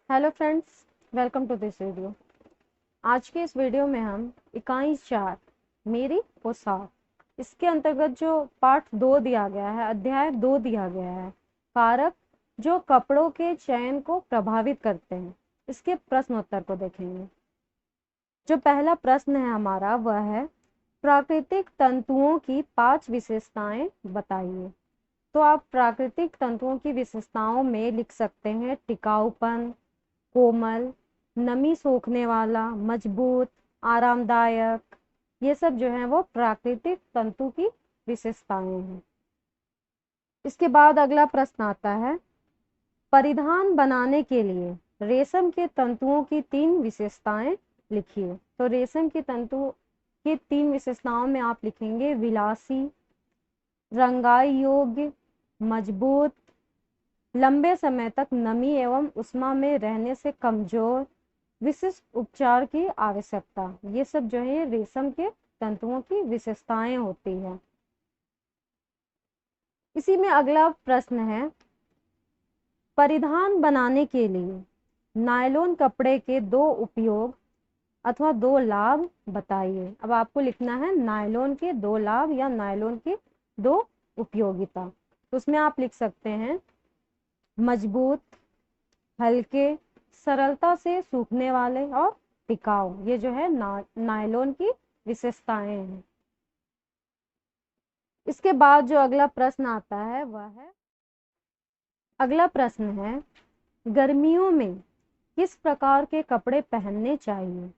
Hello friends, welcome to this video. आज के इस वीडियो में हम इकाई 4 मेरी पोशाक, इसके अंतर्गत जो पाठ 2 दिया गया है, अध्याय 2 दिया गया है, कारक जो कपड़ों के चयन को प्रभावित करते हैं, इसके प्रश्न उत्तर को देखेंगे। जो पहला प्रश्न है हमारा वह है प्राकृतिक तंतुओं की 5 विशेषताएं बताइए। तो आप प्राकृतिक तंतुओं की विशेषताओं में लिख सकते हैं टिकाऊपन, कोमल, नमी सोखने वाला, मजबूत, आरामदायक। ये सब जो है वो प्राकृतिक तंतु की विशेषताएं हैं। इसके बाद अगला प्रश्न आता है परिधान बनाने के लिए रेशम के तंतुओं की 3 विशेषताएं लिखिए। तो रेशम के तंतु की 3 विशेषताओं में आप लिखेंगे विलासी, रंगाई योग्य, मजबूत, लंबे समय तक नमी एवं उष्मा में रहने से कमजोर, विशिष्ट उपचार की आवश्यकता। ये सब जो है रेशम के तंतुओं की विशेषताएं होती है। इसी में अगला प्रश्न है परिधान बनाने के लिए नायलॉन कपड़े के 2 उपयोग अथवा 2 लाभ बताइए। अब आपको लिखना है नायलॉन के 2 लाभ या नायलॉन की 2 उपयोगिता। तो उसमें आप लिख सकते हैं मजबूत, हल्के, सरलता से सूखने वाले और टिकाऊ। ये जो है नायलॉन की विशेषताएं हैं। इसके बाद जो अगला प्रश्न आता है वह है अगला प्रश्न है गर्मियों में किस प्रकार के कपड़े पहनने चाहिए।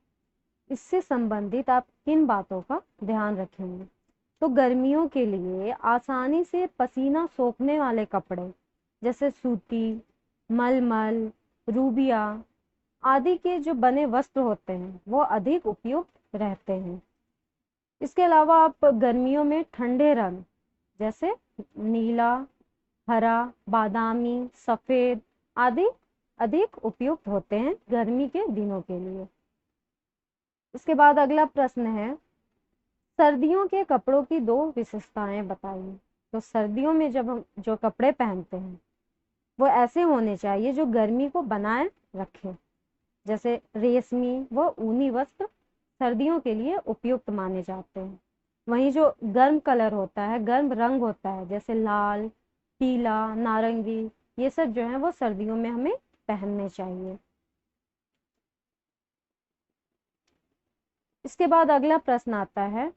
इससे संबंधित आप किन बातों का ध्यान रखेंगे। तो गर्मियों के लिए आसानी से पसीना सोखने वाले कपड़े जैसे सूती, मलमल, रूबिया आदि के जो बने वस्त्र होते हैं वो अधिक उपयुक्त रहते हैं। इसके अलावा आप गर्मियों में ठंडे रंग जैसे नीला, हरा, बादामी, सफेद आदि अधिक उपयुक्त होते हैं गर्मी के दिनों के लिए। इसके बाद अगला प्रश्न है सर्दियों के कपड़ों की 2 विशेषताएं बताइए। तो सर्दियों में जब हम जो कपड़े पहनते हैं वो ऐसे होने चाहिए जो गर्मी को बनाए रखें, जैसे रेशमी व ऊनी वस्त्र सर्दियों के लिए उपयुक्त माने जाते हैं। वहीं जो गर्म कलर होता है, गर्म रंग होता है, जैसे लाल, पीला, नारंगी, ये सब जो है वो सर्दियों में हमें पहनने चाहिए। इसके बाद अगला प्रश्न आता है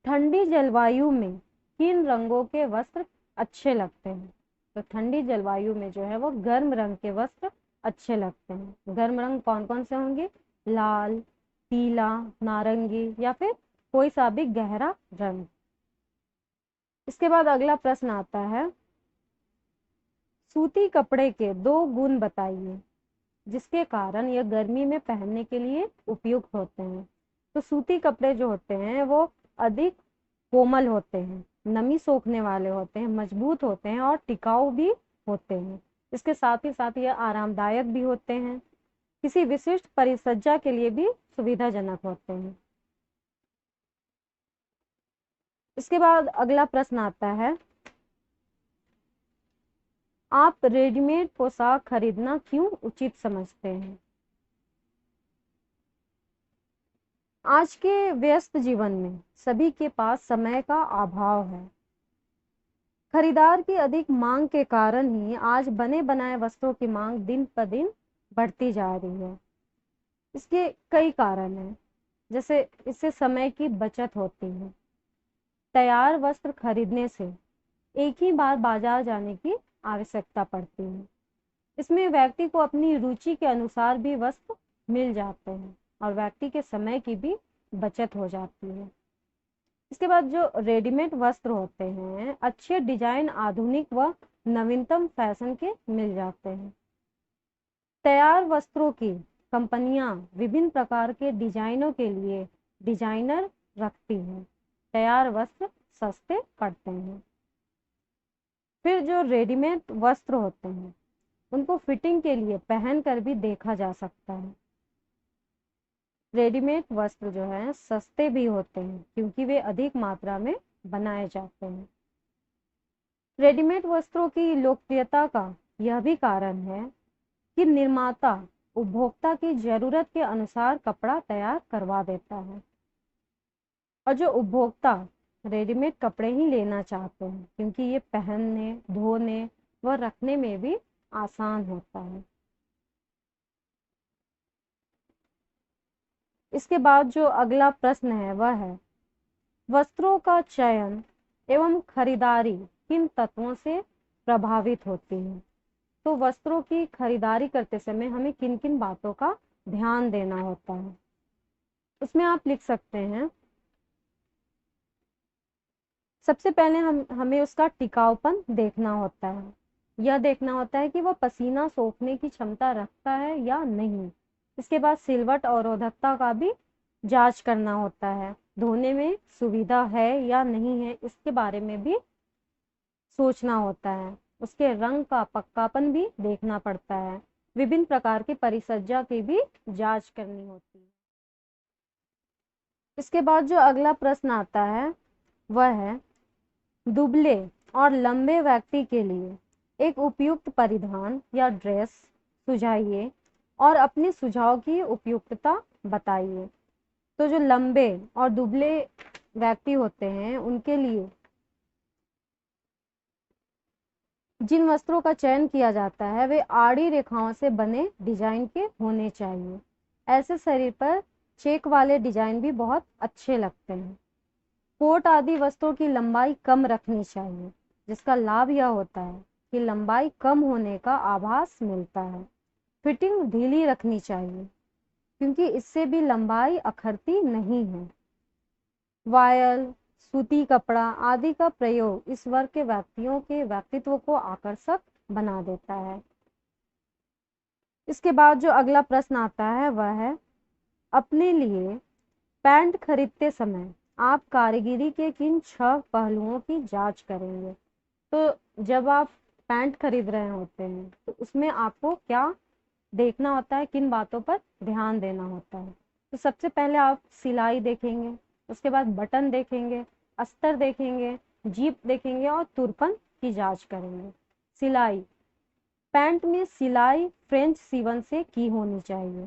ठंडी जलवायु में किन रंगों के वस्त्र अच्छे लगते हैं। तो ठंडी जलवायु में जो है वो गर्म रंग के वस्त्र अच्छे लगते हैं। गर्म रंग कौन कौन से होंगे? लाल, पीला, नारंगी या फिर कोई सा भी गहरा रंग। इसके बाद अगला प्रश्न आता है सूती कपड़े के 2 गुण बताइए जिसके कारण यह गर्मी में पहनने के लिए उपयुक्त होते हैं। तो सूती कपड़े जो होते हैं वो अधिक कोमल होते हैं, नमी सोखने वाले होते हैं, मजबूत होते हैं और टिकाऊ भी होते हैं। इसके साथ ही साथ ये आरामदायक भी होते हैं, किसी विशिष्ट परिसज्जा के लिए भी सुविधाजनक होते हैं। इसके बाद अगला प्रश्न आता है आप रेडीमेड पोशाक खरीदना क्यों उचित समझते हैं। आज के व्यस्त जीवन में सभी के पास समय का अभाव है। खरीदार की अधिक मांग के कारण ही आज बने बनाए वस्त्रों की मांग दिन पर दिन बढ़ती जा रही है। इसके कई कारण हैं, जैसे इससे समय की बचत होती है। तैयार वस्त्र खरीदने से एक ही बार बाजार जाने की आवश्यकता पड़ती है। इसमें व्यक्ति को अपनी रुचि के अनुसार भी वस्त्र मिल जाते हैं और व्यक्ति के समय की भी बचत हो जाती है। इसके बाद जो रेडीमेड वस्त्र होते हैं अच्छे डिजाइन, आधुनिक व नवीनतम फैशन के मिल जाते हैं। तैयार वस्त्रों की कंपनियां विभिन्न प्रकार के डिजाइनों के लिए डिजाइनर रखती हैं। तैयार वस्त्र सस्ते पड़ते हैं। फिर जो रेडीमेड वस्त्र होते हैं उनको फिटिंग के लिए पहन कर भी देखा जा सकता है। रेडीमेड वस्त्र जो है सस्ते भी होते हैं क्योंकि वे अधिक मात्रा में बनाए जाते हैं। रेडीमेड वस्त्रों की लोकप्रियता का यह भी कारण है कि निर्माता उपभोक्ता की जरूरत के अनुसार कपड़ा तैयार करवा देता है और जो उपभोक्ता रेडीमेड कपड़े ही लेना चाहते हैं क्योंकि ये पहनने, धोने व रखने में भी आसान होता है। इसके बाद जो अगला प्रश्न है वह है, वस्त्रों का चयन एवं खरीदारी किन तत्वों से प्रभावित होती है? तो वस्त्रों की खरीदारी करते समय हमें किन किन बातों का ध्यान देना होता है? उसमें आप लिख सकते हैं, सबसे पहले हमें उसका टिकाऊपन देखना होता है। यह देखना होता है कि वह पसीना सोखने की क्षमता रखता है या नहीं। इसके बाद सिलवट अवरोधकता का भी जांच करना होता है। धोने में सुविधा है या नहीं है इसके बारे में भी सोचना होता है। उसके रंग का पक्कापन भी देखना पड़ता है। विभिन्न प्रकार की परिसज्जा की भी जांच करनी होती है। इसके बाद जो अगला प्रश्न आता है वह है, दुबले और लंबे व्यक्ति के लिए एक उपयुक्त परिधान या ड्रेस सुझाइए और अपने सुझाव की उपयुक्तता बताइए। तो जो लंबे और दुबले व्यक्ति होते हैं उनके लिए जिन वस्त्रों का चयन किया जाता है वे आड़ी रेखाओं से बने डिजाइन के होने चाहिए। ऐसे शरीर पर चेक वाले डिजाइन भी बहुत अच्छे लगते हैं। कोट आदि वस्त्रों की लंबाई कम रखनी चाहिए, जिसका लाभ यह होता है कि लंबाई कम होने का आभास मिलता है। फिटिंग ढीली रखनी चाहिए क्योंकि इससे भी लंबाई अखरती नहीं है। वायल, सूती कपड़ा आदि का प्रयोग इस वर्ग के व्यक्तियों के व्यक्तित्व को आकर्षक बना देता है। इसके बाद जो अगला प्रश्न आता है वह है, अपने लिए पैंट खरीदते समय आप कारीगरी के किन 6 पहलुओं की जांच करेंगे? तो जब आप पैंट खरीद रहे होते हैं तो उसमें आपको क्या देखना होता है, किन बातों पर ध्यान देना होता है? तो सबसे पहले आप सिलाई देखेंगे, उसके बाद बटन देखेंगे, अस्तर देखेंगे, जीप देखेंगे और तुरपन की जांच करेंगे। सिलाई, पैंट में सिलाई फ्रेंच सीवन से की होनी चाहिए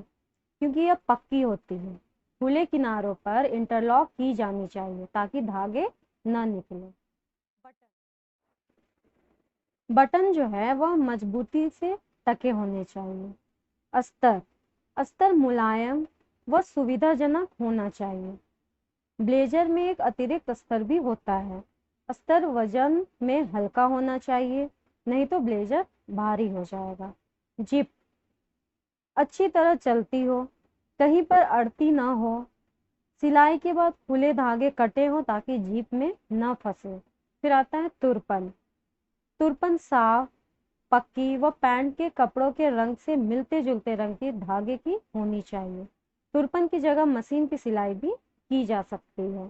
क्योंकि यह पक्की होती है। खुले किनारों पर इंटरलॉक की जानी चाहिए ताकि धागे न निकले। बटन जो है वह मजबूती से टके होने चाहिए। अस्तर, अस्तर मुलायम व सुविधाजनक होना चाहिए। ब्लेजर में एक अतिरिक्त अस्तर भी होता है। अस्तर वजन में हल्का होना चाहिए, नहीं तो ब्लेजर भारी हो जाएगा। जिप अच्छी तरह चलती हो, कहीं पर अड़ती ना हो। सिलाई के बाद खुले धागे कटे हो ताकि जीप में न फंसे। फिर आता है तुरपन, तुरपन साफ, पक्की व पैंट के कपड़ों के रंग से मिलते जुलते रंग के धागे की होनी चाहिए। तुरपन की जगह मशीन की सिलाई भी की जा सकती है।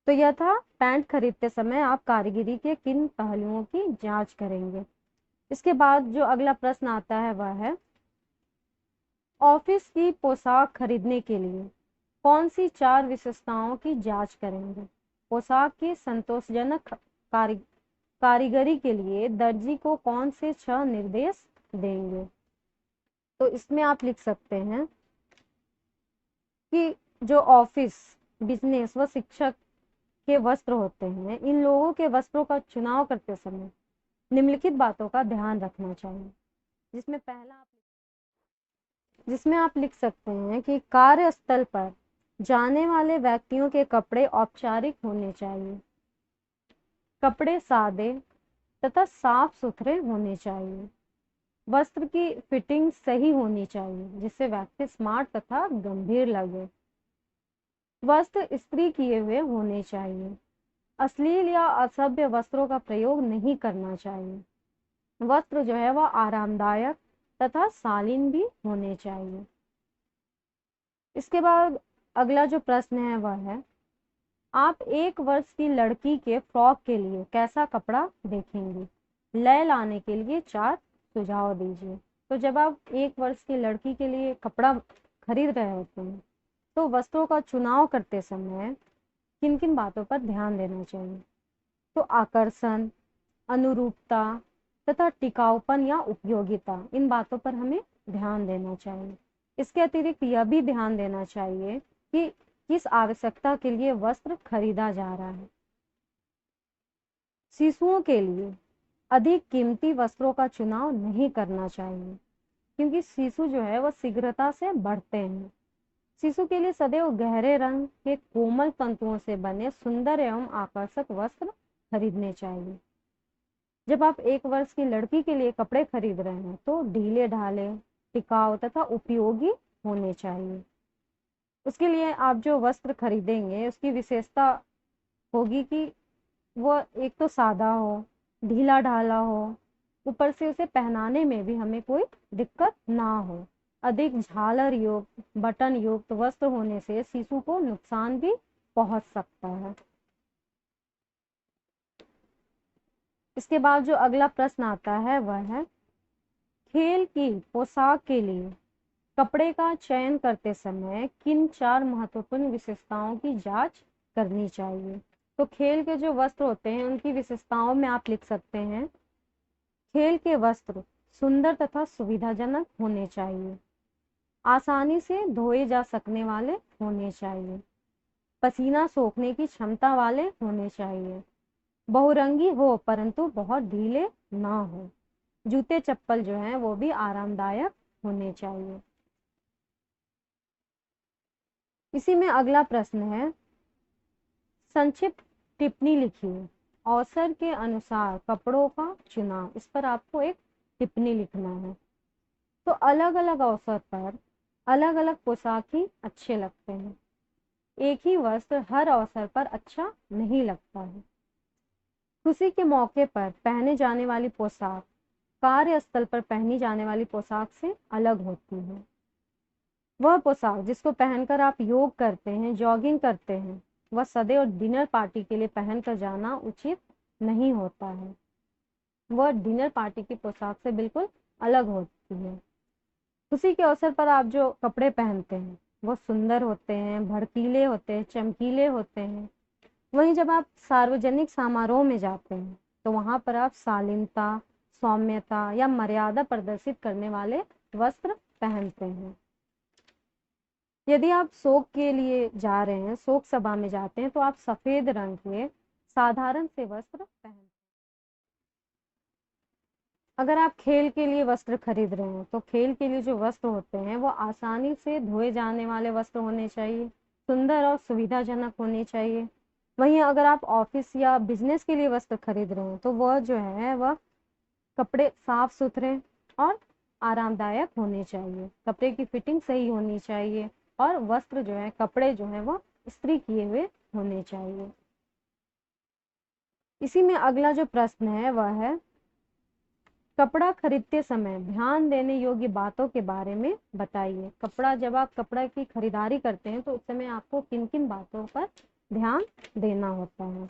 तो यह था पैंट खरीदते समय आप कारीगरी के किन पहलुओं की जांच करेंगे। इसके बाद जो अगला प्रश्न आता है वह है, ऑफिस की पोशाक खरीदने के लिए कौन सी 4 विशेषताओं की जांच करेंगे? पोशाक की संतोषजनक कारीगरी के लिए दर्जी को कौन से 6 निर्देश देंगे? तो इसमें आप लिख सकते हैं कि जो ऑफिस, बिजनेस व शिक्षक के वस्त्र होते हैं, इन लोगों के वस्त्रों का चुनाव करते समय निम्नलिखित बातों का ध्यान रखना चाहिए। जिसमें आप लिख सकते हैं कि कार्यस्थल पर जाने वाले व्यक्तियों के कपड़े औपचारिक होने चाहिए। कपड़े सादे तथा साफ सुथरे होने चाहिए। वस्त्र की फिटिंग सही होनी चाहिए जिससे व्यक्ति स्मार्ट तथा गंभीर लगे। वस्त्र इस्त्री किए हुए होने चाहिए। अश्लील या असभ्य वस्त्रों का प्रयोग नहीं करना चाहिए। वस्त्र जो है वह आरामदायक तथा शालीन भी होने चाहिए। इसके बाद अगला जो प्रश्न है वह है, आप 1 वर्ष की लड़की के फ्रॉक के लिए कैसा कपड़ा देखेंगे? लय लाने के लिए 4 सुझाव दीजिए। तो जब आप 1 वर्ष की लड़की के लिए कपड़ा खरीद रहे होते हैं तो वस्त्रों का चुनाव करते समय किन किन बातों पर ध्यान देना चाहिए? तो आकर्षण, अनुरूपता, तथा टिकाऊपन या उपयोगिता, इन बातों पर हमें ध्यान देना चाहिए। इसके अतिरिक्त यह भी ध्यान देना चाहिए कि किस आवश्यकता के लिए वस्त्र खरीदा जा रहा है। शिशुओं के लिए अधिक कीमती वस्त्रों का चुनाव नहीं करना चाहिए, क्योंकि शिशु जो है वह शीघ्रता से बढ़ते हैं। शिशु के लिए सदैव गहरे रंग के कोमल तंतुओं से बने सुंदर एवं आकर्षक वस्त्र खरीदने चाहिए। जब आप 1 वर्ष की लड़की के लिए कपड़े खरीद रहे हैं तो ढीले ढाले, टिकाऊ तथा उपयोगी होने चाहिए। उसके लिए आप जो वस्त्र खरीदेंगे उसकी विशेषता होगी कि वो एक तो सादा हो, ढीला ढाला हो, ऊपर से उसे पहनाने में भी हमें कोई दिक्कत ना हो। अधिक झालर युक्त, बटन युक्त वस्त्र होने से शिशु को नुकसान भी पहुंच सकता है। इसके बाद जो अगला प्रश्न आता है वह है, खेल की पोशाक के लिए कपड़े का चयन करते समय किन 4 महत्वपूर्ण विशेषताओं की जांच करनी चाहिए। तो खेल के जो वस्त्र होते हैं उनकी विशेषताओं में आप लिख सकते हैं, खेल के वस्त्र सुंदर तथा सुविधाजनक होने चाहिए, आसानी से धोए जा सकने वाले होने चाहिए, पसीना सोखने की क्षमता वाले होने चाहिए, बहुरंगी हो परंतु बहुत ढीले ना हो, जूते चप्पल जो हैं वो भी आरामदायक होने चाहिए। इसी में अगला प्रश्न है, संक्षिप्त टिप्पणी लिखिए, अवसर के अनुसार कपड़ों का चुनाव। इस पर आपको एक टिप्पणी लिखना है। तो अलग अलग अवसर पर अलग अलग पोशाक ही अच्छे लगते हैं। एक ही वस्त्र हर अवसर पर अच्छा नहीं लगता है। खुशी के मौके पर पहने जाने वाली पोशाक कार्यस्थल पर पहनी जाने वाली पोशाक से अलग होती है। वह पोशाक जिसको पहनकर आप योग करते हैं, जॉगिंग करते हैं, वह सदैव डिनर पार्टी के लिए पहनकर जाना उचित नहीं होता है। वह डिनर पार्टी की पोशाक से बिल्कुल अलग होती है। खुशी के अवसर पर आप जो कपड़े पहनते हैं वो सुंदर होते हैं, भड़कीले होते हैं, चमकीले होते हैं। वहीं जब आप सार्वजनिक समारोह में जाते हैं तो वहां पर आप शालीनता, सौम्यता या मर्यादा प्रदर्शित करने वाले वस्त्र पहनते हैं। यदि आप शोक के लिए जा रहे हैं, शोक सभा में जाते हैं, तो आप सफेद रंग के साधारण से वस्त्र पहन। अगर आप खेल के लिए वस्त्र खरीद रहे हैं तो खेल के लिए जो वस्त्र होते हैं वो आसानी से धोए जाने वाले वस्त्र होने चाहिए, सुंदर और सुविधाजनक होने चाहिए। वहीं अगर आप ऑफिस या बिजनेस के लिए वस्त्र खरीद रहे हैं तो वह जो है वह कपड़े साफ सुथरे और आरामदायक होने चाहिए, कपड़े की फिटिंग सही होनी चाहिए और वस्त्र जो है, कपड़े जो है वो इस्त्री किए हुए होने चाहिए। इसी में अगला जो प्रश्न है वह है, कपड़ा खरीदते समय ध्यान देने योग्य बातों के बारे में बताइए। कपड़ा, जब आप कपड़ा की खरीदारी करते हैं तो उस समय आपको किन किन बातों पर ध्यान देना होता है।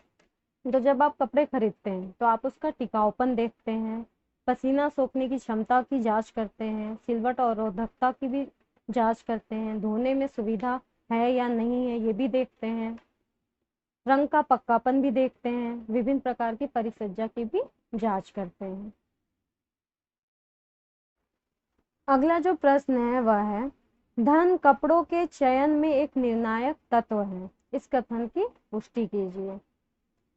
तो जब आप कपड़े खरीदते हैं तो आप उसका टिकाऊपन देखते हैं, पसीना सोखने की क्षमता की जांच करते हैं, सिलवट और रोधकता की भी जांच करते हैं, धोने में सुविधा है या नहीं है ये भी देखते हैं, रंग का पक्कापन भी देखते हैं, विभिन्न प्रकार की परिसज्जा की भी जांच करते हैं। अगला जो प्रश्न है वह है, धन कपड़ों के चयन में एक निर्णायक तत्व है, इस कथन की पुष्टि कीजिए।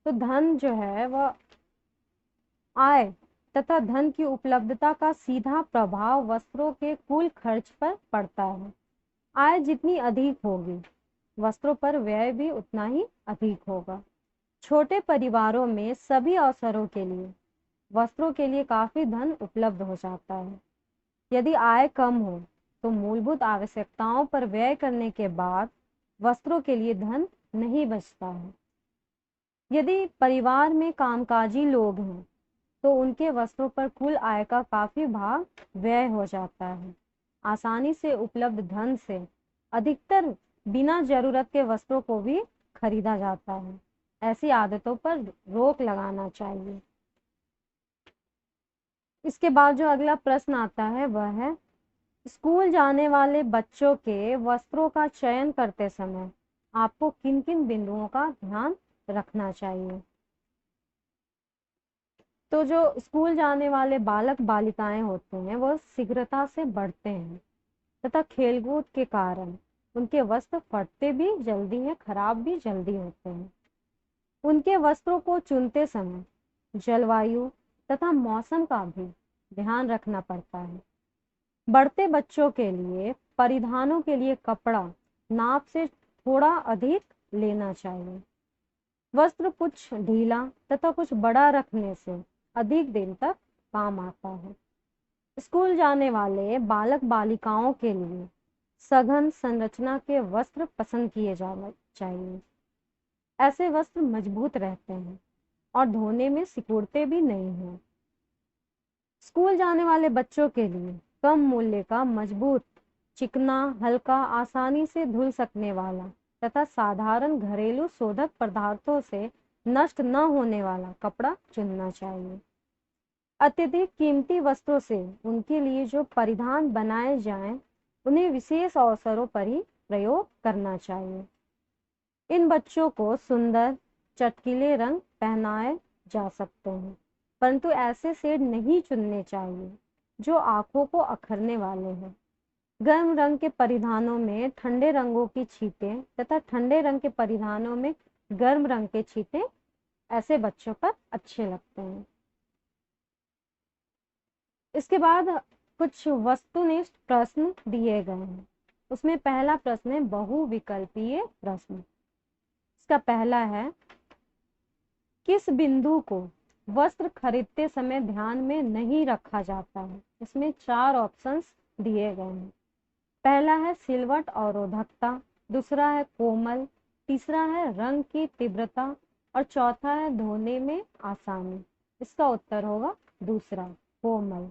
तो धन जो है वह आय तथा धन की उपलब्धता का सीधा प्रभाव वस्त्रों के कुल खर्च पर पड़ता है। आय जितनी अधिक होगी वस्त्रों पर व्यय भी उतना ही अधिक होगा। छोटे परिवारों में सभी अवसरों के लिए वस्त्रों के लिए काफी धन उपलब्ध हो जाता है। यदि आय कम हो तो मूलभूत आवश्यकताओं पर व्यय करने के बाद वस्त्रों के लिए धन नहीं बचता है। यदि परिवार में कामकाजी लोग हैं तो उनके वस्त्रों पर कुल आय का काफी भाग व्यय हो जाता है। आसानी से उपलब्ध धन से अधिकतर बिना जरूरत के वस्त्रों को भी खरीदा जाता है। ऐसी आदतों पर रोक लगाना चाहिए। इसके बाद जो अगला प्रश्न आता है वह है, स्कूल जाने वाले बच्चों के वस्त्रों का चयन करते समय आपको किन किन बिंदुओं का ध्यान रखना चाहिए। तो जो स्कूल जाने वाले बालक बालिकाएं होते हैं वो शीघ्रता से बढ़ते हैं तथा खेलकूद के कारण उनके वस्त्र फटते भी जल्दी हैं, खराब भी जल्दी होते हैं। उनके वस्त्रों को चुनते समय जलवायु तथा मौसम का भी ध्यान रखना पड़ता है। बढ़ते बच्चों के लिए परिधानों के लिए कपड़ा नाप से थोड़ा अधिक लेना चाहिए। वस्त्र कुछ ढीला तथा कुछ बड़ा रखने से अधिक दिन तक काम आता है। स्कूल जाने वाले बालक बालिकाओं के लिए सघन संरचना के वस्त्र पसंद किए जाने चाहिए। ऐसे वस्त्र मजबूत रहते हैं और धोने में सिकुड़ते भी नहीं हैं। स्कूल जाने वाले बच्चों के लिए कम मूल्य का मजबूत, चिकना, हल्का, आसानी से धुल सकने वाला तथा साधारण घरेलू शोधक पदार्थों से नष्ट न होने वाला कपड़ा चुनना चाहिए। अत्यधिक कीमती वस्त्रों से उनके लिए जो परिधान बनाए जाएं, उन्हें विशेष अवसरों पर ही प्रयोग करना चाहिए। इन बच्चों को सुंदर चटकीले रंग पहनाए जा सकते हैं, परंतु ऐसे शेड नहीं चुनने चाहिए जो आंखों को अखरने वाले हैं। गर्म रंग के परिधानों में ठंडे रंगों की छींटें तथा ठंडे रंग के परिधानों में गर्म रंग के छींटे ऐसे बच्चों पर अच्छे लगते हैं। इसके बाद कुछ वस्तुनिष्ठ प्रश्न दिए गए हैं। उसमें पहला प्रश्न है बहुविकल्पीय प्रश्न। इसका पहला है, किस बिंदु को वस्त्र खरीदते समय ध्यान में नहीं रखा जाता है? इसमें 4 ऑप्शंस दिए गए हैं। पहला है सिलवट अवरोधकता, दूसरा है कोमल, तीसरा है रंग की तीव्रता और चौथा है धोने में आसानी। इसका उत्तर होगा दूसरा, कोमल।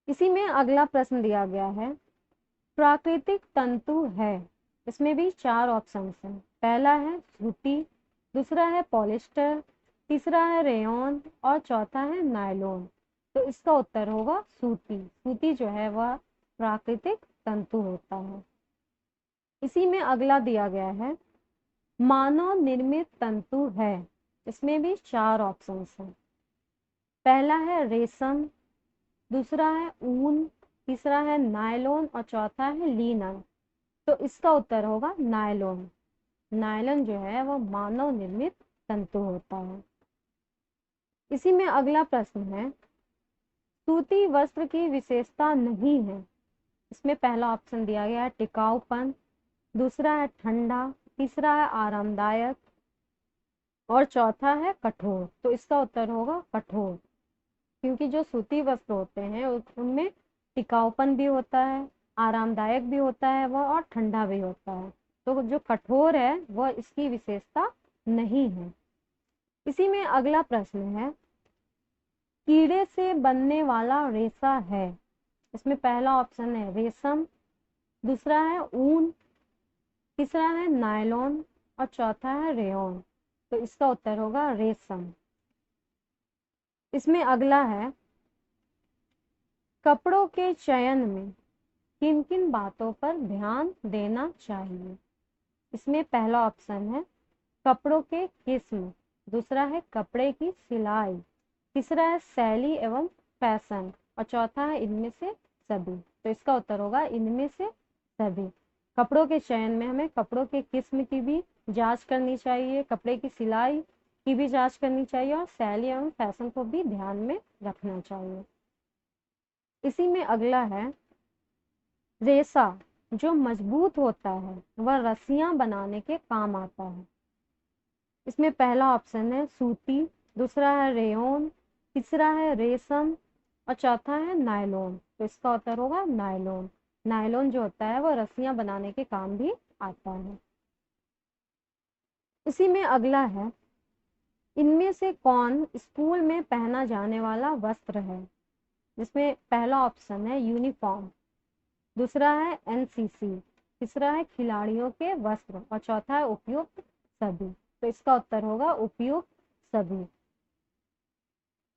इसी में अगला प्रश्न दिया गया है, प्राकृतिक तंतु है। इसमें भी 4 ऑप्शन हैं। पहला है सूती, दूसरा है पॉलिस्टर, तीसरा है रेयॉन और चौथा है नायलॉन। तो इसका उत्तर होगा सूती। सूती जो है वह प्राकृतिक तंतु होता है। इसी में अगला दिया गया है, मानव निर्मित तंतु है। इसमें भी 4 ऑप्शन हैं। पहला है रेशम, दूसरा है ऊन, तीसरा है नायलॉन और चौथा है लीनन। तो इसका उत्तर होगा नायलॉन। नायलॉन जो है वह मानव निर्मित तंतु होता है। इसी में अगला प्रश्न है, सूती वस्त्र की विशेषता नहीं है। इसमें पहला ऑप्शन दिया गया है टिकाऊपन, दूसरा है ठंडा, तीसरा है आरामदायक और चौथा है कठोर। तो इसका उत्तर होगा कठोर, क्योंकि जो सूती वस्त्र होते हैं उनमें टिकाऊपन भी होता है, आरामदायक भी होता है वह और ठंडा भी होता है। तो जो कठोर है वह इसकी विशेषता नहीं है। इसी में अगला प्रश्न है, कीड़े से बनने वाला रेशा है। इसमें पहला ऑप्शन है रेशम, दूसरा है ऊन, तीसरा है नायलॉन और चौथा है रेयॉन। तो इसका उत्तर होगा रेशम। इसमें अगला है, कपड़ों के चयन में किन किन बातों पर ध्यान देना चाहिए? इसमें पहला ऑप्शन है कपड़ों के किस्म, दूसरा है कपड़े की सिलाई, तीसरा है शैली एवं फैशन और चौथा है इनमें से सभी। तो इसका उत्तर होगा इनमें से सभी। कपड़ों के चयन में हमें कपड़ों के किस्म की भी जांच करनी चाहिए, कपड़े की सिलाई की भी जांच करनी चाहिए और शैली एवं फैशन को भी ध्यान में रखना चाहिए। इसी में अगला है, रेशा जो मजबूत होता है वह रस्सियां बनाने के काम आता है। इसमें पहला ऑप्शन है सूती, दूसरा है रेयॉन, तीसरा है रेशम और चौथा है नायलॉन। तो इसका उत्तर होगा नायलॉन। नायलॉन जो होता है वह रस्सियां बनाने के काम भी आता है। इसी में अगला है, इनमें से कौन स्कूल में पहना जाने वाला वस्त्र है? जिसमें पहला ऑप्शन है यूनिफॉर्म, दूसरा है एनसीसी, तीसरा है खिलाड़ियों के वस्त्र और चौथा है उपयुक्त सभी। तो इसका उत्तर होगा उपयुक्त सभी।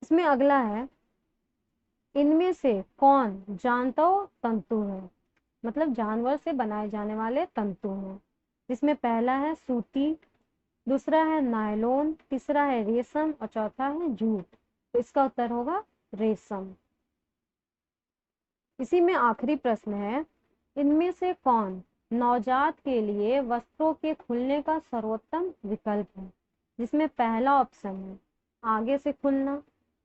इसमें अगला है, इनमें से कौन जांतव तंतु है? मतलब जानवर से बनाए जाने वाले तंतु हैं। जिसमें पहला है सूती, दूसरा है नायलॉन, तीसरा है रेशम और चौथा है जूट। तो इसका उत्तर होगा रेशम। इसी में आखिरी प्रश्न है, इनमें से कौन नवजात के लिए वस्त्रों के खुलने का सर्वोत्तम विकल्प है? जिसमें पहला ऑप्शन है आगे से खुलना,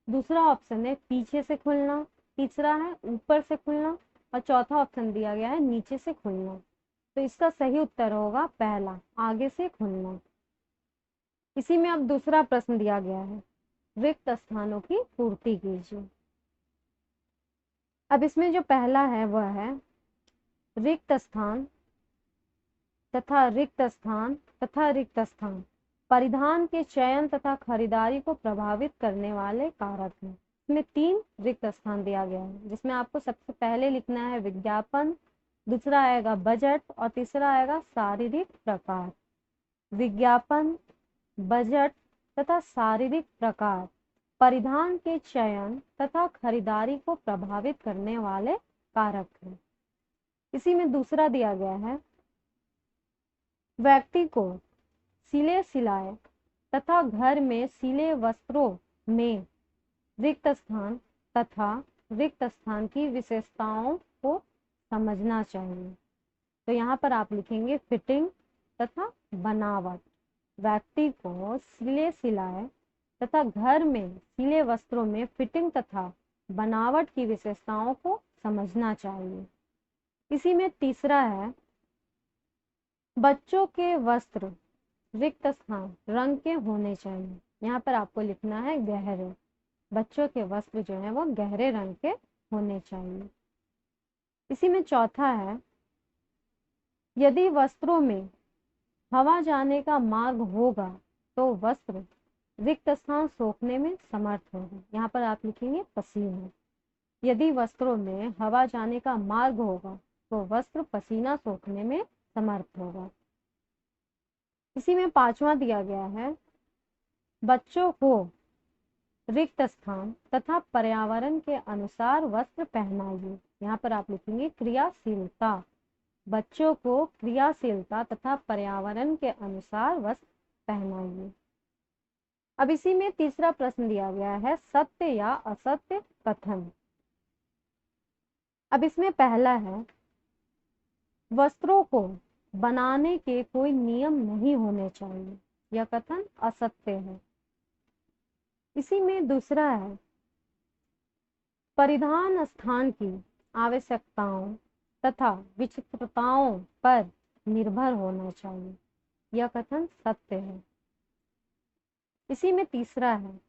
दूसरा ऑप्शन है पीछे से खुलना, तीसरा है ऊपर से खुलना और चौथा ऑप्शन दिया गया है नीचे से खुलना। तो इसका सही उत्तर होगा पहला, आगे से खुलना। इसी में अब दूसरा प्रश्न दिया गया है, रिक्त स्थानों की पूर्ति कीजिए। अब इसमें जो पहला है वह है रिक्त स्थान तथा रिक्त स्थान तथा रिक्त स्थान परिधान के चयन तथा खरीदारी को प्रभावित करने वाले कारक हैं। इसमें 3 रिक्त स्थान दिया गया है, जिसमें आपको सबसे पहले लिखना है विज्ञापन, दूसरा आएगा बजट और तीसरा आएगा शारीरिक प्रकार। विज्ञापन, बजट तथा शारीरिक प्रकार परिधान के चयन तथा खरीदारी को प्रभावित करने वाले कारक हैं। इसी में दूसरा दिया गया है, व्यक्ति को सिले सिलाए तथा घर में सिले वस्त्रों में रिक्त स्थान तथा रिक्त स्थान की विशेषताओं को समझना चाहिए। तो यहाँ पर आप लिखेंगे फिटिंग तथा बनावट। व्यक्ति को सिले सिलाए तथा घर में सिले वस्त्रों में फिटिंग तथा बनावट की विशेषताओं को समझना चाहिए। इसी में तीसरा है, बच्चों के वस्त्र रिक्त स्थान रंग के होने चाहिए। यहाँ पर आपको लिखना है गहरे। बच्चों के वस्त्र जो है वो गहरे रंग के होने चाहिए। इसी में चौथा है, यदि वस्त्रों में हवा जाने का मार्ग होगा तो वस्त्र रिक्त स्थान सोखने में समर्थ होगा। यहाँ पर आप लिखेंगे पसीना। यदि वस्त्रों में हवा जाने का मार्ग होगा तो वस्त्र पसीना सोखने में समर्थ होगा। इसी में पांचवा दिया गया है, बच्चों को रिक्त स्थान तथा पर्यावरण के अनुसार वस्त्र पहनाइए। यहाँ पर आप लिखेंगे क्रियाशीलता। बच्चों को क्रियाशीलता तथा पर्यावरण के अनुसार वस्त्र पहनाइए। अब इसी में तीसरा प्रश्न दिया गया है, सत्य या असत्य कथन। अब इसमें पहला है, वस्त्रों को बनाने के कोई नियम नहीं होने चाहिए। यह कथन असत्य है। इसी में दूसरा है, परिधान स्थान की आवश्यकताओं तथा विचित्रताओं पर निर्भर होना चाहिए। यह कथन सत्य है। इसी में तीसरा है,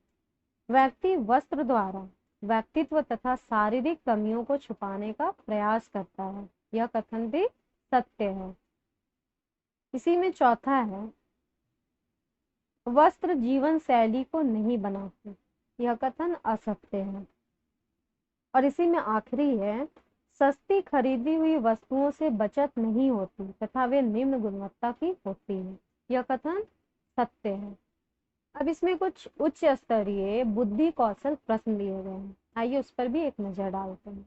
व्यक्ति वस्त्र द्वारा व्यक्तित्व तथा शारीरिक कमियों को छुपाने का प्रयास करता है। यह कथन भी सत्य है। इसी में चौथा है, वस्त्र जीवन शैली को नहीं बनाते। यह कथन असत्य है। और इसी में आखिरी है, सस्ती खरीदी हुई वस्तुओं से बचत नहीं होती तथा वे निम्न गुणवत्ता की होती है। यह कथन सत्य है। अब इसमें कुछ उच्च स्तरीय बुद्धि कौशल प्रश्न दिए गए हैं, आइए उस पर भी एक नजर डालते हैं।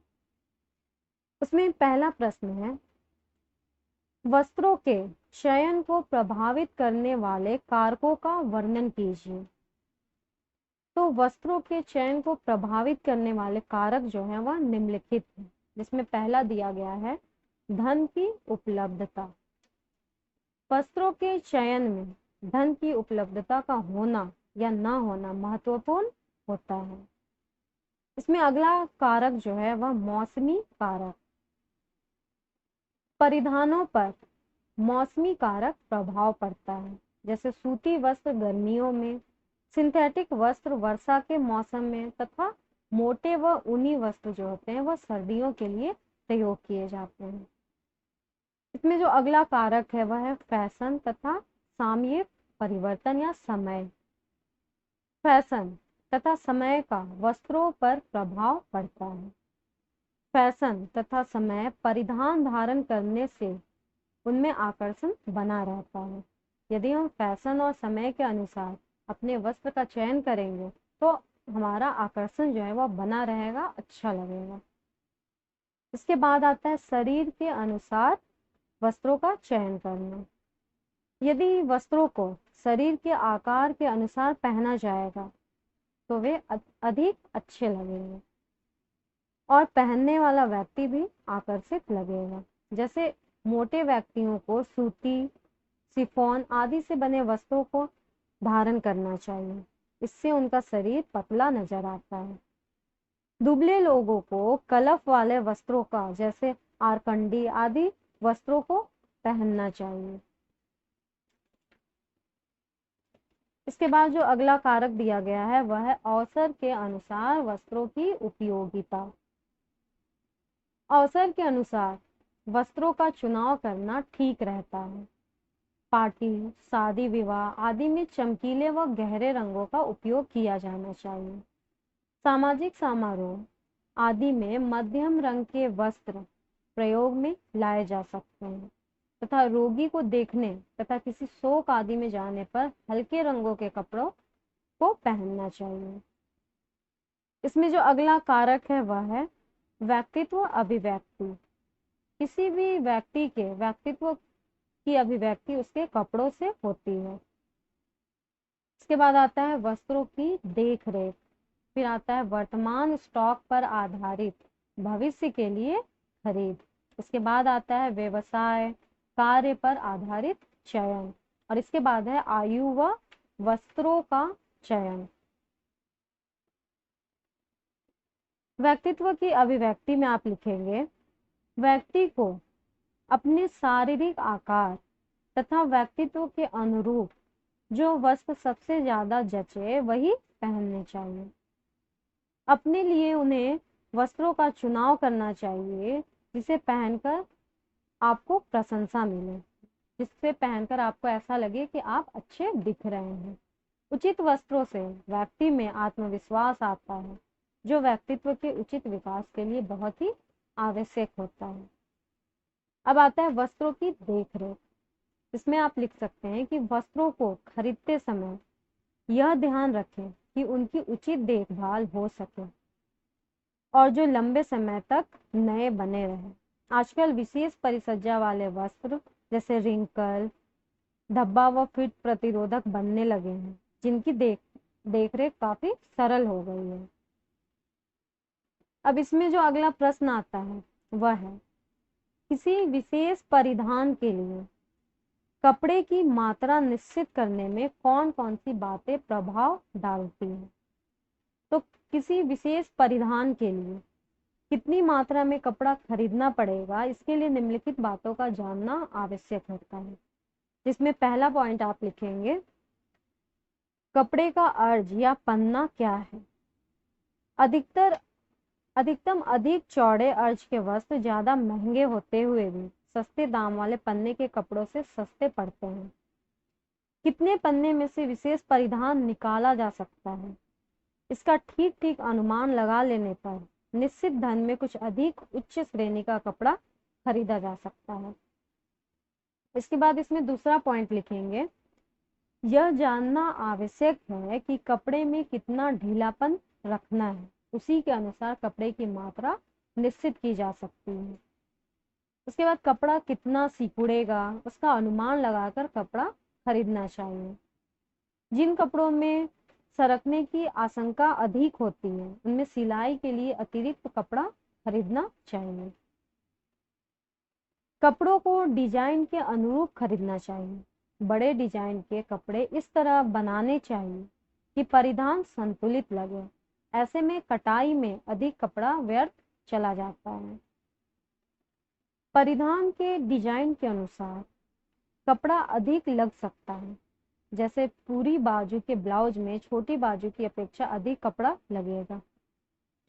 उसमें पहला प्रश्न है, वस्त्रों के चयन को प्रभावित करने वाले कारकों का वर्णन कीजिए। तो वस्त्रों के चयन को प्रभावित करने वाले कारक जो है वह निम्नलिखित है, जिसमें पहला दिया गया है धन की उपलब्धता। वस्त्रों के चयन में धन की उपलब्धता का होना या न होना महत्वपूर्ण होता है। इसमें अगला कारक जो है वह मौसमी कारक। परिधानों पर मौसमी कारक प्रभाव पड़ता है, जैसे सूती वस्त्र गर्मियों में, सिंथेटिक वस्त्र वर्षा के मौसम में तथा मोटे व ऊनी वस्त्र जो होते हैं वह सर्दियों के लिए प्रयोग किए जाते हैं। इसमें जो अगला कारक है वह है फैशन तथा सामयिक परिवर्तन या समय। फैशन तथा समय का वस्त्रों पर प्रभाव पड़ता है। फैशन तथा समय परिधान धारण करने से उनमें आकर्षण बना रहता है। यदि हम फैशन और समय के अनुसार अपने वस्त्र का चयन करेंगे तो हमारा आकर्षण जो है वह बना रहेगा, अच्छा लगेगा। इसके बाद आता है शरीर के अनुसार वस्त्रों का चयन करना। यदि वस्त्रों को शरीर के आकार के अनुसार पहना जाएगा तो वे अधिक अच्छे लगेंगे और पहनने वाला व्यक्ति भी आकर्षित लगेगा। जैसे मोटे व्यक्तियों को सूती, शिफॉन आदि से बने वस्त्रों को धारण करना चाहिए, इससे उनका शरीर पतला नजर आता है। दुबले लोगों को कलफ वाले वस्त्रों का, जैसे आरकंडी आदि वस्त्रों को पहनना चाहिए। इसके बाद जो अगला कारक दिया गया है वह है अवसर के अनुसार वस्त्रों की उपयोगिता। अवसर के अनुसार वस्त्रों का चुनाव करना ठीक रहता है। पार्टी, शादी विवाह आदि में चमकीले व गहरे रंगों का उपयोग किया जाना चाहिए। सामाजिक समारोह आदि में मध्यम रंग के वस्त्र प्रयोग में लाए जा सकते हैं तथा रोगी को देखने तथा किसी शोक आदि में जाने पर हल्के रंगों के कपड़ों को पहनना चाहिए। इसमें जो अगला कारक है वह है व्यक्तित्व अभिव्यक्ति। किसी भी व्यक्ति के व्यक्तित्व की अभिव्यक्ति उसके कपड़ों से होती है। इसके बाद आता है वस्त्रों की देख रेख, फिर आता है वर्तमान स्टॉक पर आधारित भविष्य के लिए खरीद। इसके बाद आता है व्यवसाय कार्य पर आधारित चयन और इसके बाद है आयु व वस्त्रों का चयन। व्यक्तित्व की अभिव्यक्ति में आप लिखेंगे व्यक्ति को अपने शारीरिक आकार तथा व्यक्तित्व के अनुरूप जो वस्त्र सबसे ज्यादा जचे वही पहनने चाहिए। अपने लिए उन्हें वस्त्रों का चुनाव करना चाहिए जिसे पहनकर आपको प्रशंसा मिले, जिससे पहनकर आपको ऐसा लगे कि आप अच्छे दिख रहे हैं। उचित वस्त्रों से व्यक्ति में आत्मविश्वास आता है जो व्यक्तित्व के उचित विकास के लिए बहुत ही आवश्यक होता है। अब आता है वस्त्रों की देखरेख। इसमें आप लिख सकते हैं कि वस्त्रों को खरीदते समय यह ध्यान रखें कि उनकी उचित देखभाल हो सके और जो लंबे समय तक नए बने रहें। आजकल विशेष परिसज्जा वाले वस्त्र जैसे रिंकल, धब्बा व फिट प्रतिरोधक बनने लगे हैं जिनकी देखरेख काफी सरल हो गई है। अब इसमें जो अगला प्रश्न आता है वह है किसी विशेष परिधान के लिए कपड़े की मात्रा निश्चित करने में कौन कौन सी बातें प्रभाव डालती हैं। तो किसी विशेष परिधान के लिए कितनी मात्रा में कपड़ा खरीदना पड़ेगा, इसके लिए निम्नलिखित बातों का जानना आवश्यक होता है। जिसमें पहला पॉइंट आप लिखेंगे कपड़े का अर्ज या पन्ना क्या है। अधिकतम अधिक चौड़े अर्ज के वस्त्र ज्यादा महंगे होते हुए भी सस्ते दाम वाले पन्ने के कपड़ों से सस्ते पड़ते हैं। कितने पन्ने में से विशेष परिधान निकाला जा सकता है, इसका ठीक ठीक अनुमान लगा लेने पर निश्चित धन में कुछ अधिक उच्च श्रेणी का कपड़ा खरीदा जा सकता है। इसके बाद इसमें दूसरा पॉइंट लिखेंगे यह जानना आवश्यक है कि कपड़े में कितना ढीलापन रखना है, उसी के अनुसार कपड़े की मात्रा निश्चित की जा सकती है। उसके बाद कपड़ा कितना सिकुड़ेगा उसका अनुमान लगाकर कपड़ा खरीदना चाहिए। जिन कपड़ों में सरकने की आशंका अधिक होती है उनमें सिलाई के लिए अतिरिक्त कपड़ा खरीदना चाहिए। कपड़ों को डिजाइन के अनुरूप खरीदना चाहिए। बड़े डिजाइन के कपड़े इस तरह बनाने चाहिए कि परिधान संतुलित लगे। ऐसे में कटाई में अधिक कपड़ा व्यर्थ चला जाता है। परिधान के डिजाइन के अनुसार कपड़ा अधिक लग सकता है। जैसे पूरी बाजू के ब्लाउज में छोटी बाजू की अपेक्षा अधिक कपड़ा लगेगा।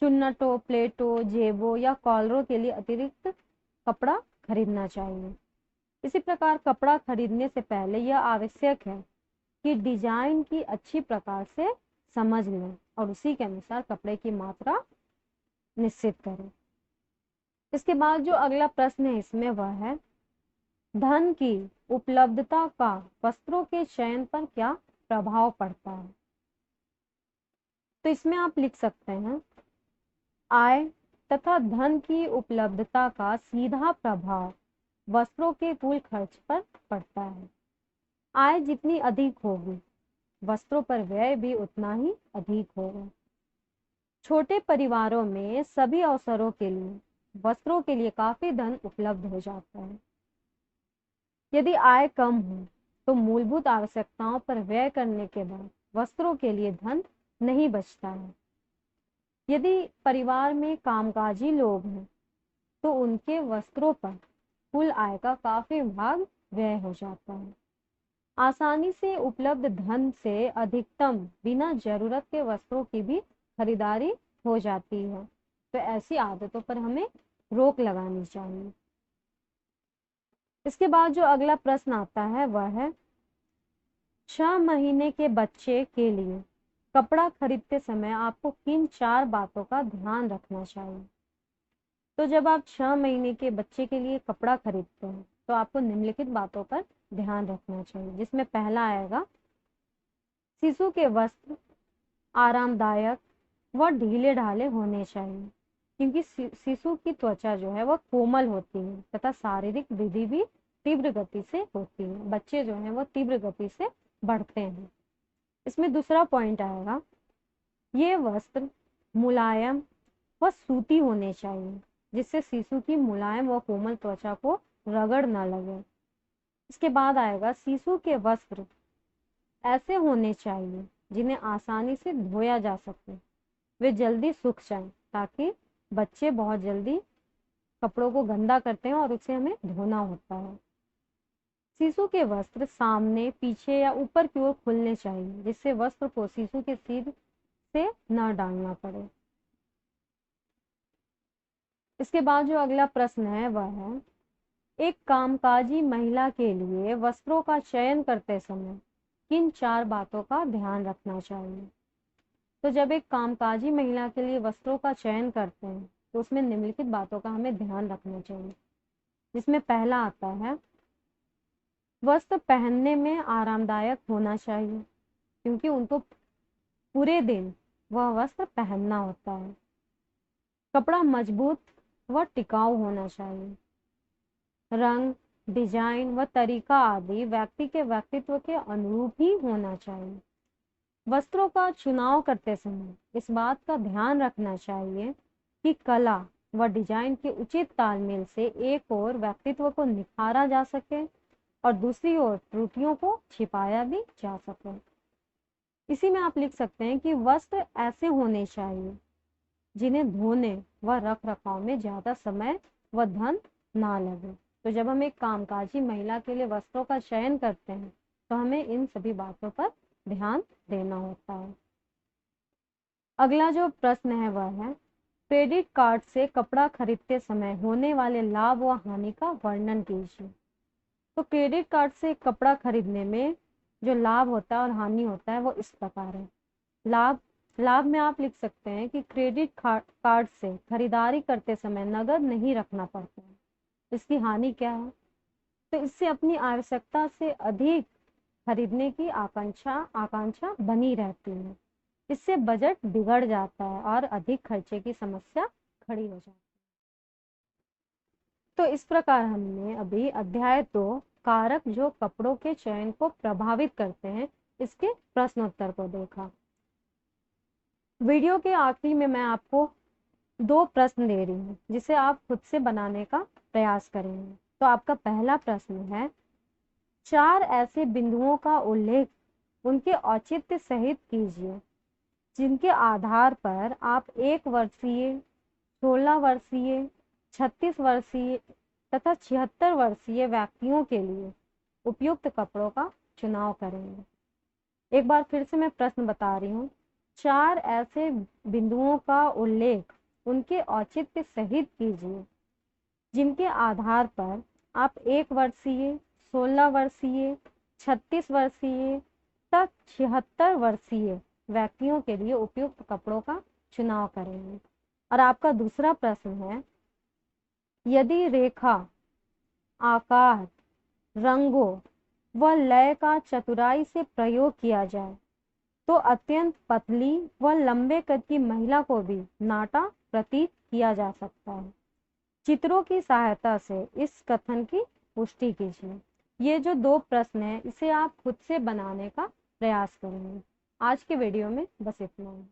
चुन्नटों, प्लेटों, जेबों या कॉलरों के लिए अतिरिक्त कपड़ा खरीदना चाहिए। इसी प्रकार कपड़ा खरीदने से पहले यह आवश्यक है कि डिजाइन की अच्छी प्रकार से समझ लें और उसी के अनुसार कपड़े की मात्रा निश्चित करें। इसके बाद जो अगला प्रश्न है इसमें वह है धन की उपलब्धता का वस्त्रों के चयन पर क्या प्रभाव पड़ता है। तो इसमें आप लिख सकते हैं आय तथा धन की उपलब्धता का सीधा प्रभाव वस्त्रों के कुल खर्च पर पड़ता है। आय जितनी अधिक होगी वस्त्रों पर व्यय भी उतना ही अधिक होगा। छोटे परिवारों में सभी अवसरों के लिए वस्त्रों के लिए काफी धन उपलब्ध हो जाता है। यदि आय कम हो तो मूलभूत आवश्यकताओं पर व्यय करने के बाद वस्त्रों के लिए धन नहीं बचता है। यदि परिवार में कामकाजी लोग हैं तो उनके वस्त्रों पर कुल आय का काफी भाग व्यय हो जाता है। आसानी से उपलब्ध धन से अधिकतम बिना जरूरत के वस्त्रों की भी खरीदारी हो जाती है। तो ऐसी आदतों पर हमें रोक लगानी चाहिए। इसके बाद जो अगला प्रश्न आता है वह है 6 महीने के बच्चे के लिए कपड़ा खरीदते समय आपको किन 4 बातों का ध्यान रखना चाहिए। तो जब आप 6 महीने के बच्चे के लिए कपड़ा खरीदते हैं तो आपको निम्नलिखित बातों पर ध्यान रखना चाहिए, जिसमें पहला आएगा शिशु के वस्त्र आरामदायक व ढीले ढाले होने चाहिए, क्योंकि शिशु की त्वचा जो है वह कोमल होती है तथा शारीरिक वृद्धि भी तीव्र गति से होती है। बच्चे जो हैं वो तीव्र गति से बढ़ते हैं। इसमें दूसरा पॉइंट आएगा ये वस्त्र मुलायम व सूती होने चाहिए, जिससे शिशु की मुलायम व कोमल त्वचा को रगड़ न लगे। इसके बाद आएगा शिशु के वस्त्र ऐसे होने चाहिए जिन्हें आसानी से धोया जा सके, वे जल्दी सूख जाएं, ताकि बच्चे बहुत जल्दी कपड़ों को गंदा करते हैं और उसे हमें धोना होता है। शिशु के वस्त्र सामने, पीछे या ऊपर की ओर खुलने चाहिए, जिससे वस्त्र को शिशु के सिर से न डालना पड़े। इसके बाद जो अगला प्रश्न है वह है एक कामकाजी महिला के लिए वस्त्रों का चयन करते समय किन 4 बातों का ध्यान रखना चाहिए। तो जब एक कामकाजी महिला के लिए वस्त्रों का चयन करते हैं तो उसमें निम्नलिखित बातों का हमें ध्यान रखना चाहिए, जिसमें पहला आता है वस्त्र पहनने में आरामदायक होना चाहिए, क्योंकि उनको पूरे दिन वह वस्त्र पहनना होता है। कपड़ा मजबूत व टिकाऊ होना चाहिए। रंग, डिजाइन व तरीका आदि व्यक्ति के व्यक्तित्व के अनुरूप ही होना चाहिए। वस्त्रों का चुनाव करते समय इस बात का ध्यान रखना चाहिए कि कला व डिजाइन के उचित तालमेल से एक ओर व्यक्तित्व को निखारा जा सके और दूसरी ओर त्रुटियों को छिपाया भी जा सके। इसी में आप लिख सकते हैं कि वस्त्र ऐसे होने चाहिए जिन्हें धोने व रख रखाव में ज्यादा समय व धन ना लगे। तो जब हम एक कामकाजी महिला के लिए वस्त्रों का चयन करते हैं तो हमें इन सभी बातों पर ध्यान देना होता है। अगला जो प्रश्न है वह है क्रेडिट कार्ड से कपड़ा खरीदते समय होने वाले लाभ व हानि का वर्णन कीजिए। तो क्रेडिट कार्ड से कपड़ा खरीदने में जो लाभ होता है और हानि होता है वो इस प्रकार है। लाभ में आप लिख सकते हैं कि क्रेडिट कार्ड से खरीदारी करते समय नगद नहीं रखना पड़ता है। इसकी हानि क्या है? तो इससे अपनी आवश्यकता से अधिक खरीदने की आकांक्षा बनी रहती है। इससे बजट बिगड़ जाता है और अधिक खर्चे की समस्या खड़ी हो जाती है। तो इस प्रकार हमने अभी अध्याय 2 कारक जो कपड़ों के चयन को प्रभावित करते हैं इसके प्रश्नोत्तर को देखा। वीडियो के आखिरी में मैं आपको 2 प्रश्न दे रही हूँ जिसे आप खुद से बनाने का प्रयास करेंगे। तो आपका पहला प्रश्न है 4 ऐसे बिंदुओं का उल्लेख उनके औचित्य सहित कीजिए जिनके आधार पर आप 1 वर्षीय, 16 वर्षीय, 36 वर्षीय तथा 76 वर्षीय व्यक्तियों के लिए उपयुक्त कपड़ों का चुनाव करेंगे। एक बार फिर से मैं प्रश्न बता रही हूँ। 4 ऐसे बिंदुओं का उल्लेख उनके औचित्य सहित कीजिए जिनके आधार पर आप 1 वर्षीय, 16 वर्षीय, 36 वर्षीय तक 76 वर्षीय व्यक्तियों के लिए उपयुक्त कपड़ों का चुनाव करेंगे। और आपका दूसरा प्रश्न है यदि रेखा, आकार, रंगों व लय का चतुराई से प्रयोग किया जाए तो अत्यंत पतली व लंबे कद की महिला को भी नाटा प्रतीत किया जा सकता है। चित्रों की सहायता से इस कथन की पुष्टि कीजिए। ये जो 2 प्रश्न हैं इसे आप खुद से बनाने का प्रयास करेंगे। आज के वीडियो में बस इतना ही।